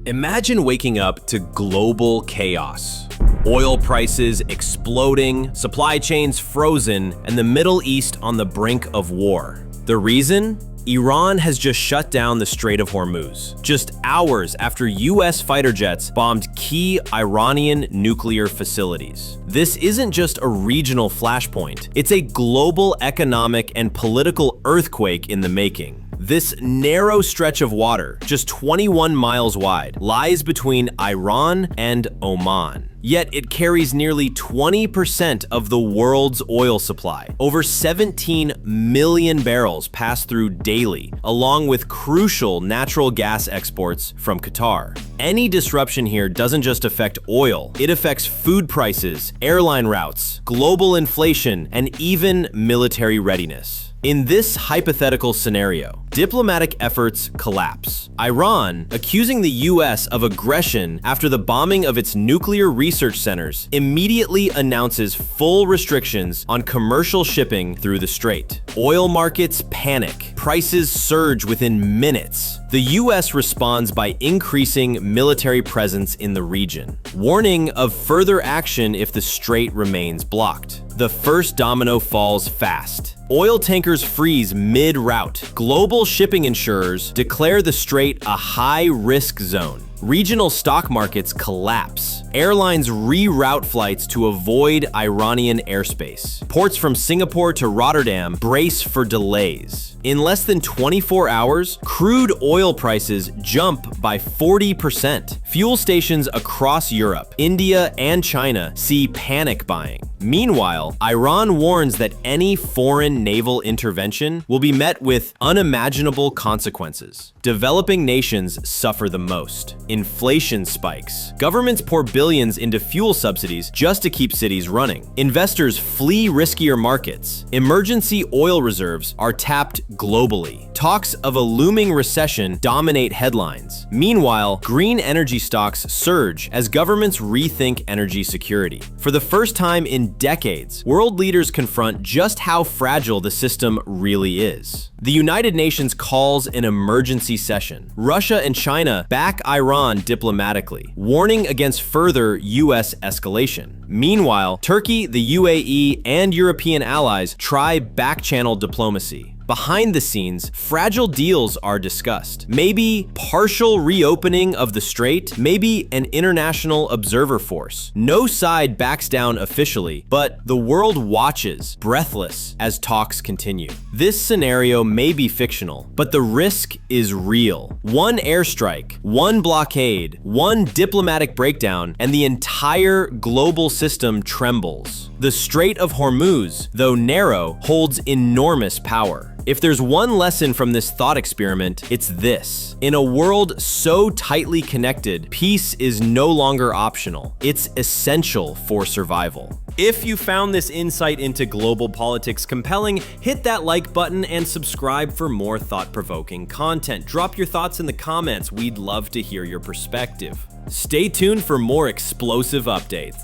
Imagine waking up to global chaos. Oil prices exploding, supply chains frozen, and the Middle East on the brink of war. The reason? Iran has just shut down the Strait of Hormuz, just hours after US fighter jets bombed key Iranian nuclear facilities. This isn't just a regional flashpoint, it's a global economic and political earthquake in the making. This narrow stretch of water, just 21 miles wide, lies between Iran and Oman. Yet it carries nearly 20% of the world's oil supply. Over 17 million barrels pass through daily, along with crucial natural gas exports from Qatar. Any disruption here doesn't just affect oil, it affects food prices, airline routes, global inflation, and even military readiness. In this hypothetical scenario, diplomatic efforts collapse. Iran, accusing the US of aggression after the bombing of its nuclear research centers, immediately announces full restrictions on commercial shipping through the strait. Oil markets panic. Prices surge within minutes. The US responds by increasing military presence in the region, warning of further action if the strait remains blocked. The first domino falls fast. Oil tankers freeze mid-route. Global shipping insurers declare the strait a high-risk zone. Regional stock markets collapse. Airlines reroute flights to avoid Iranian airspace. Ports from Singapore to Rotterdam brace for delays. In less than 24 hours, crude oil prices jump by 40%. Fuel stations across Europe, India, and China see panic buying. Meanwhile, Iran warns that any foreign naval intervention will be met with unimaginable consequences. Developing nations suffer the most. Inflation spikes. Governments pour billions into fuel subsidies just to keep cities running. Investors flee riskier markets. Emergency oil reserves are tapped globally. Talks of a looming recession dominate headlines. Meanwhile, green energy stocks surge as governments rethink energy security. For the first time in decades, world leaders confront just how fragile the system really is. The United Nations calls an emergency session. Russia and China back Iran diplomatically, warning against further US escalation. Meanwhile, Turkey, the UAE, and European allies try back-channel diplomacy. Behind the scenes, fragile deals are discussed. Maybe partial reopening of the strait, maybe an international observer force. No side backs down officially, but the world watches, breathless, as talks continue. This scenario may be fictional, but the risk is real. One airstrike, one blockade, one diplomatic breakdown, and the entire global system trembles. The Strait of Hormuz, though narrow, holds enormous power. If there's one lesson from this thought experiment, it's this. In a world so tightly connected, peace is no longer optional. It's essential for survival. If you found this insight into global politics compelling, hit that like button and subscribe for more thought-provoking content. Drop your thoughts in the comments. We'd love to hear your perspective. Stay tuned for more explosive updates.